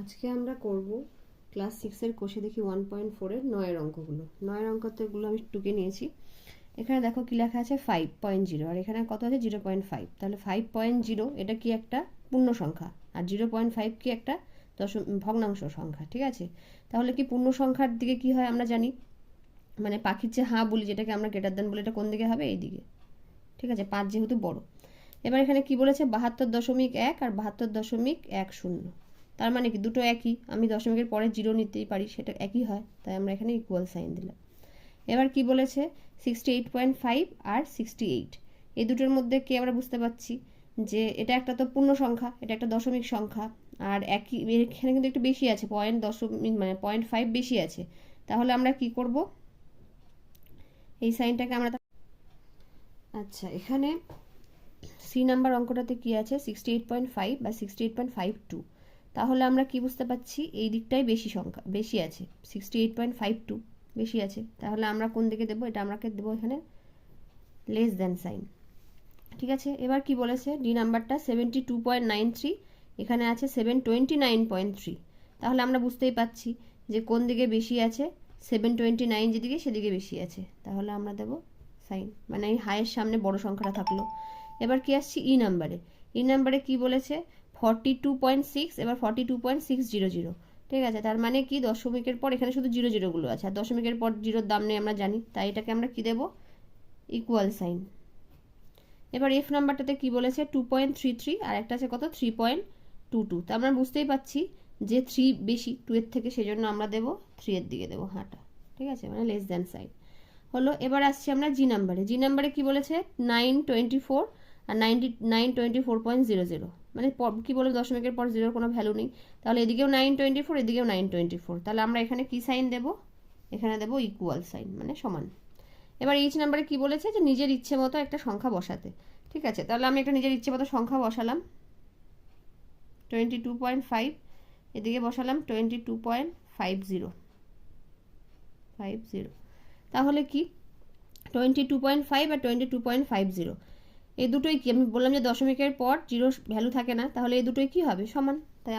আজকে আমরা করব ক্লাস 6-এর কোষে দেখি 1.4-এর 9-এর অঙ্কগুলো। 9-এর অঙ্কগুলো আমি টুকে নিয়েছি। এখানে দেখো কি লেখা আছে 5.0, আর এখানে কত আছে 0.5। তাহলে 5.0 এটা কি একটা পূর্ণ সংখ্যা, আর 0.5 কি একটা ভগ্নাংশ সংখ্যা, ঠিক আছে? তাহলে কি পূর্ণ সংখ্যার দিকে কি হয় আমরা জানি, মানে পাখির যে হাঁ বলি, যেটাকে আমরা গ্রেটার দেন বলি, এটা কোন দিকে হবে? এই দিকে, ঠিক আছে? 5 যেহেতু বড়। এবার এখানে কি বলেছে 72.1 আর 72.10, তার মানে কি দুটো একই। আমি দশমিকের পরে জিরো নিতেই পারি, সেটা একই হয়, তাই আমরা এখানে ইকুয়াল সাইন দিলাম। এবার কি বলেছে 68.5 আর 68, এই দুটোর মধ্যে কি আমরা বুঝতে পারছি যে এটা একটা তো পূর্ণ সংখ্যা, এটা একটা দশমিক সংখ্যা, আর একই এখানে কিন্তু একটু বেশি আছে, 0.5 বেশি আছে। তাহলে আমরা কি করব, এই সাইনটাকে আমরা আচ্ছা এখানে সি নাম্বার অঙ্কটাতে কি আছে 68.5 বা 68.52, তাহলে আমরা কি বুঝতে পাচ্ছি এই দিকটাই বেশি সংখ্যা, বেশি আছে, 68.52 বেশি আছে। তাহলে আমরা কোন দিকে দেবো, এটা আমরা দেবো এখানে লেস দ্যান সাইন, ঠিক আছে? এবার কি বলেছে ডি নাম্বারটা 72.93, এখানে আছে 729.3, তাহলে আমরা বুঝতেই পাচ্ছি যে কোন দিকে বেশি আছে, 729 যেদিকে সেদিকে বেশি আছে। তাহলে আমরা দেবো সাইন, মানে এই হায়ের সামনে বড় সংখ্যাটা থাকলো। এবার কি আসছি ই নাম্বারে। ই নাম্বারে কি বলেছে 42.6, এবার 42.600, ঠিক আছে? তার মানে কি দশমিকের পর এখানে শুধু জিরো জিরোগুলো আছে, আর দশমিকের পর জিরোর দাম নেই আমরা জানি, তাই এটাকে আমরা কি দেবো ইকুয়াল সাইন। এবার এফ নাম্বারটাতে কি বলেছে 2.33, আর একটা আছে কত 3.22, তো আমরা বুঝতেই পাচ্ছি যে 3 বেশি 2 এর থেকে, সেজন্য আমরা দেবো 3 এর দিকে দেবো হাঁটা, ঠিক আছে? মানে লেস দ্যান সাইন হলো। এবার আসছি আমরা জি নাম্বারে। জি নাম্বারে কি বলেছে 924 আর 924.00, মানে কি বলে দশমিকের পর জিরোর কোনো ভ্যালু নেই, তাহলে এদিকেও 924 এদিকেও 924, তাহলে আমরা এখানে কি সাইন দেবো, এখানে দেবো ইকুয়াল সাইন, মানে সমান। এবার এইচ নাম্বারে কি বলেছে যে নিজের ইচ্ছে মতো একটা সংখ্যা বসাতে, ঠিক আছে? তাহলে আমি একটা নিজের ইচ্ছে মতো সংখ্যা বসালাম 22.5, এদিকে বসালাম 22.50, তাহলে কি 22.5 আর 22.50 এই দুটোই কি, আমি বললাম যে দশমিকের পর জিরো ভ্যালু থাকে না, তাহলে এই দুটোই কি হবে সমান, তাই